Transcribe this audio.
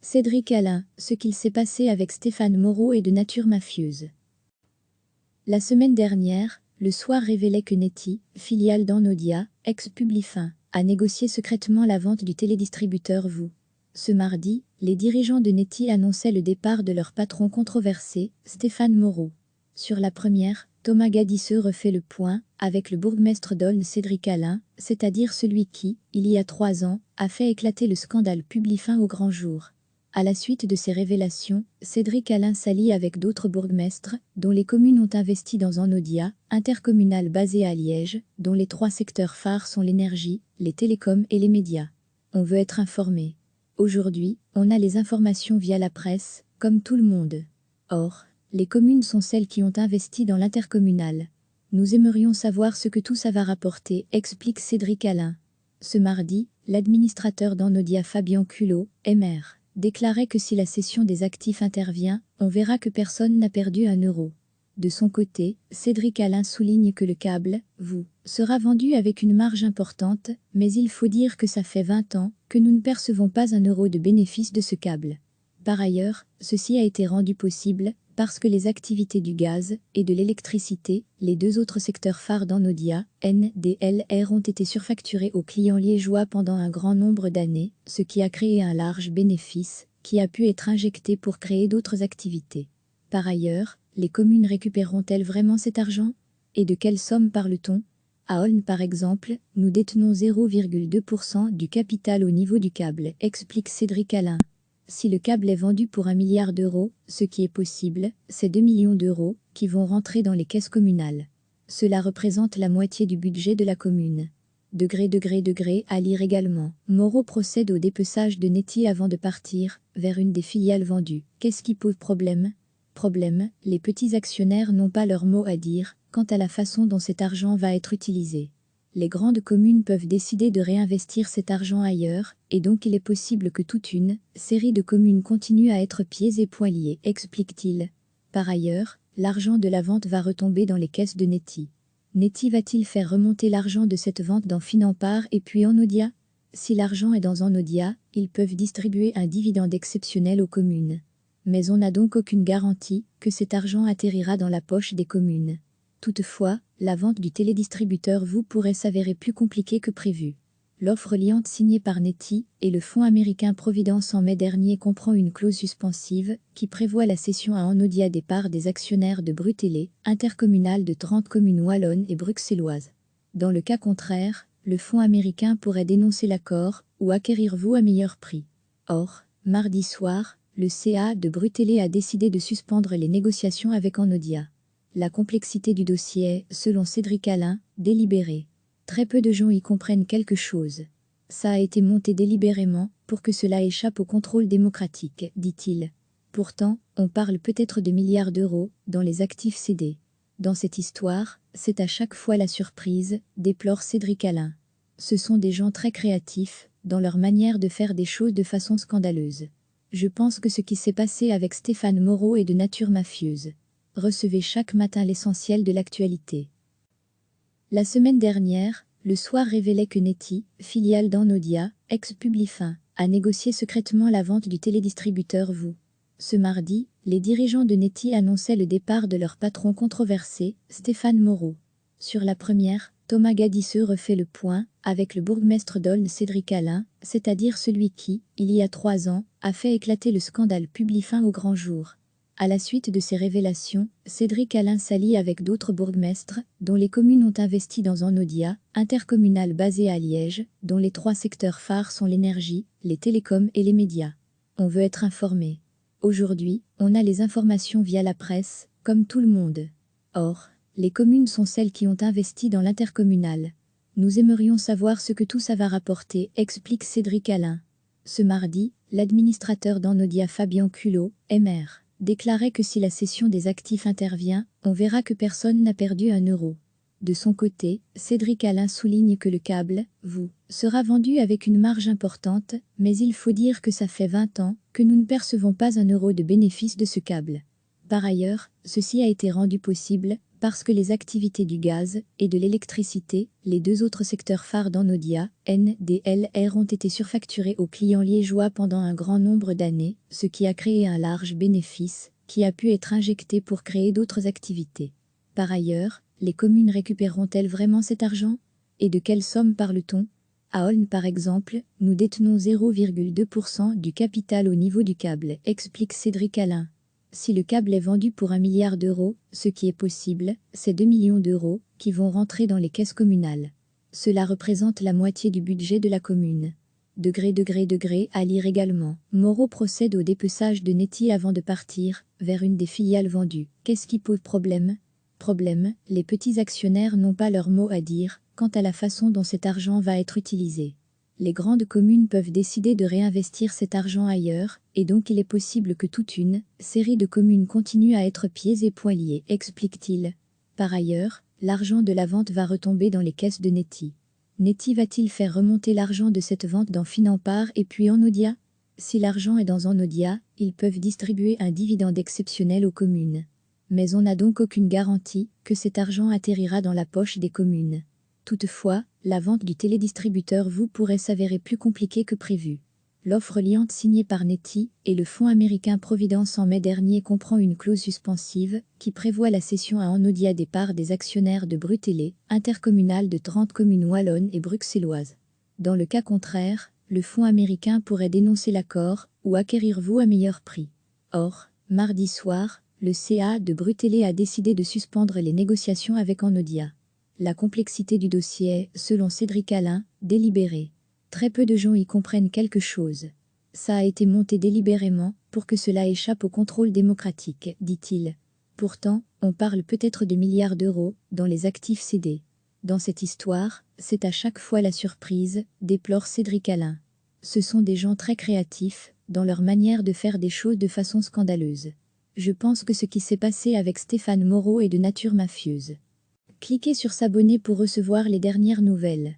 Cédric Alain, ce qu'il s'est passé avec Stéphane Moreau est de nature mafieuse. La semaine dernière, le soir révélait que Neti, filiale d'Anodia, ex-Publifin, a négocié secrètement la vente du télédistributeur VOO. Ce mardi, les dirigeants de Neti annonçaient le départ de leur patron controversé, Stéphane Moreau. Sur la première, Thomas Gadisseux refait le point avec le bourgmestre d'Aulne Cédric Alain, c'est-à-dire celui qui, il y a 3 ans, a fait éclater le scandale Publifin au grand jour. À la suite de ces révélations, Cédric Alain s'allie avec d'autres bourgmestres, dont les communes ont investi dans Anodia, intercommunale basée à Liège, dont les 3 secteurs phares sont l'énergie, les télécoms et les médias. On veut être informé. Aujourd'hui, on a les informations via la presse, comme tout le monde. Or, les communes sont celles qui ont investi dans l'intercommunal. Nous aimerions savoir ce que tout ça va rapporter, explique Cédric Alain. Ce mardi, l'administrateur d'Anodia Fabien Culot, MR, déclarait que si la cession des actifs intervient, on verra que personne n'a perdu un euro. De son côté, Cédric Alain souligne que le câble, VOO, sera vendu avec une marge importante, mais il faut dire que ça fait 20 ans que nous ne percevons pas un euro de bénéfice de ce câble. Par ailleurs, ceci a été rendu possible parce que les activités du gaz et de l'électricité, les 2 autres secteurs phares d'Anodia, NDLR, ont été surfacturés aux clients liégeois pendant un grand nombre d'années, ce qui a créé un large bénéfice qui a pu être injecté pour créer d'autres activités. Par ailleurs, les communes récupéreront-elles vraiment cet argent? Et de quelle somme parle-t-on? À Aulne par exemple, nous détenons 0,2% du capital au niveau du câble, explique Cédric Alain. Si le câble est vendu pour 1 milliard d'euros, ce qui est possible, c'est 2 millions d'euros qui vont rentrer dans les caisses communales. Cela représente la moitié du budget de la commune. À lire également. Moreau procède au dépeçage de Neti avant de partir vers une des filiales vendues. Qu'est-ce qui pose problème? Les petits actionnaires n'ont pas leur mot à dire quant à la façon dont cet argent va être utilisé. Les grandes communes peuvent décider de réinvestir cet argent ailleurs, et donc il est possible que toute une série de communes continue à être pieds et poings liés, explique-t-il. Par ailleurs, l'argent de la vente va retomber dans les caisses de Neti. Neti va-t-il faire remonter l'argent de cette vente dans Finampar et puis Anodia? Si l'argent est dans Anodia, ils peuvent distribuer un dividende exceptionnel aux communes. Mais on n'a donc aucune garantie que cet argent atterrira dans la poche des communes. Toutefois, la vente du télédistributeur VOO pourrait s'avérer plus compliquée que prévu. L'offre liante signée par Neti et le fonds américain Providence en mai dernier comprend une clause suspensive qui prévoit la cession à Anodia des parts des actionnaires de Brutélé, intercommunale de 30 communes wallonnes et bruxelloises. Dans le cas contraire, le fonds américain pourrait dénoncer l'accord ou acquérir VOO à meilleur prix. Or, mardi soir, le CA de Brutélé a décidé de suspendre les négociations avec Anodia. La complexité du dossier est, selon Cédric Alain, délibérée. Très peu de gens y comprennent quelque chose. Ça a été monté délibérément pour que cela échappe au contrôle démocratique, dit-il. Pourtant, on parle peut-être de milliards d'euros dans les actifs cédés. Dans cette histoire, c'est à chaque fois la surprise, déplore Cédric Alain. Ce sont des gens très créatifs dans leur manière de faire des choses de façon scandaleuse. Je pense que ce qui s'est passé avec Stéphane Moreau est de nature mafieuse. Recevez chaque matin l'essentiel de l'actualité. La semaine dernière, le soir révélait que Neti, filiale d'Anodia, ex-Publifin, a négocié secrètement la vente du télédistributeur VOO. Ce mardi, les dirigeants de Neti annonçaient le départ de leur patron controversé, Stéphane Moreau. Sur la première, Thomas Gadisseux refait le point avec le bourgmestre d'Aulne Cédric Alain, c'est-à-dire celui qui, il y a 3 ans, a fait éclater le scandale Publifin au grand jour. À la suite de ces révélations, Cédric Alain s'allie avec d'autres bourgmestres, dont les communes ont investi dans Anodia, intercommunale basée à Liège, dont les 3 secteurs phares sont l'énergie, les télécoms et les médias. On veut être informé. Aujourd'hui, on a les informations via la presse, comme tout le monde. Or, les communes sont celles qui ont investi dans l'intercommunal. Nous aimerions savoir ce que tout ça va rapporter, explique Cédric Alain. Ce mardi, l'administrateur d'Anodia Fabien Culot, MR, déclarait que si la cession des actifs intervient, on verra que personne n'a perdu un euro. De son côté, Cédric Alain souligne que le câble, VOO, sera vendu avec une marge importante, mais il faut dire que ça fait 20 ans que nous ne percevons pas un euro de bénéfice de ce câble. Par ailleurs, ceci a été rendu possible Parce que les activités du gaz et de l'électricité, les deux autres secteurs phares d'Annodia, NDLR, ont été surfacturés aux clients liégeois pendant un grand nombre d'années, ce qui a créé un large bénéfice, qui a pu être injecté pour créer d'autres activités. Par ailleurs, les communes récupéreront-elles vraiment cet argent? Et de quelle somme parle-t-on? À Aulne par exemple, nous détenons 0,2% du capital au niveau du câble, explique Cédric Alain. Si le câble est vendu pour 1 milliard d'euros, ce qui est possible, c'est 2 millions d'euros qui vont rentrer dans les caisses communales. Cela représente la moitié du budget de la commune. Degré à lire également. Moreau procède au dépeçage de Neti avant de partir vers une des filiales vendues. Qu'est-ce qui pose problème? Problème, les petits actionnaires n'ont pas leur mot à dire quant à la façon dont cet argent va être utilisé. Les grandes communes peuvent décider de réinvestir cet argent ailleurs, et donc il est possible que toute une série de communes continue à être pieds et poings liés, explique-t-il. Par ailleurs, l'argent de la vente va retomber dans les caisses de Neti. Neti va-t-il faire remonter l'argent de cette vente dans Finampar et puis Annodia? Si l'argent est dans Annodia, ils peuvent distribuer un dividende exceptionnel aux communes. Mais on n'a donc aucune garantie que cet argent atterrira dans la poche des communes. Toutefois, la vente du télédistributeur pourrait s'avérer plus compliquée que prévu. L'offre liante signée par Neti et le fonds américain Providence en mai dernier comprend une clause suspensive qui prévoit la cession à Annodia des parts des actionnaires de Brutélé, intercommunale de 30 communes wallonnes et bruxelloises. Dans le cas contraire, le fonds américain pourrait dénoncer l'accord ou acquérir à meilleur prix. Or, mardi soir, le CA de Brutélé a décidé de suspendre les négociations avec Annodia. La complexité du dossier est, selon Cédric Alain, délibérée. Très peu de gens y comprennent quelque chose. Ça a été monté délibérément pour que cela échappe au contrôle démocratique, dit-il. Pourtant, on parle peut-être de milliards d'euros dans les actifs cédés. Dans cette histoire, c'est à chaque fois la surprise, déplore Cédric Alain. Ce sont des gens très créatifs, dans leur manière de faire des choses de façon scandaleuse. Je pense que ce qui s'est passé avec Stéphane Moreau est de nature mafieuse. Cliquez sur s'abonner pour recevoir les dernières nouvelles.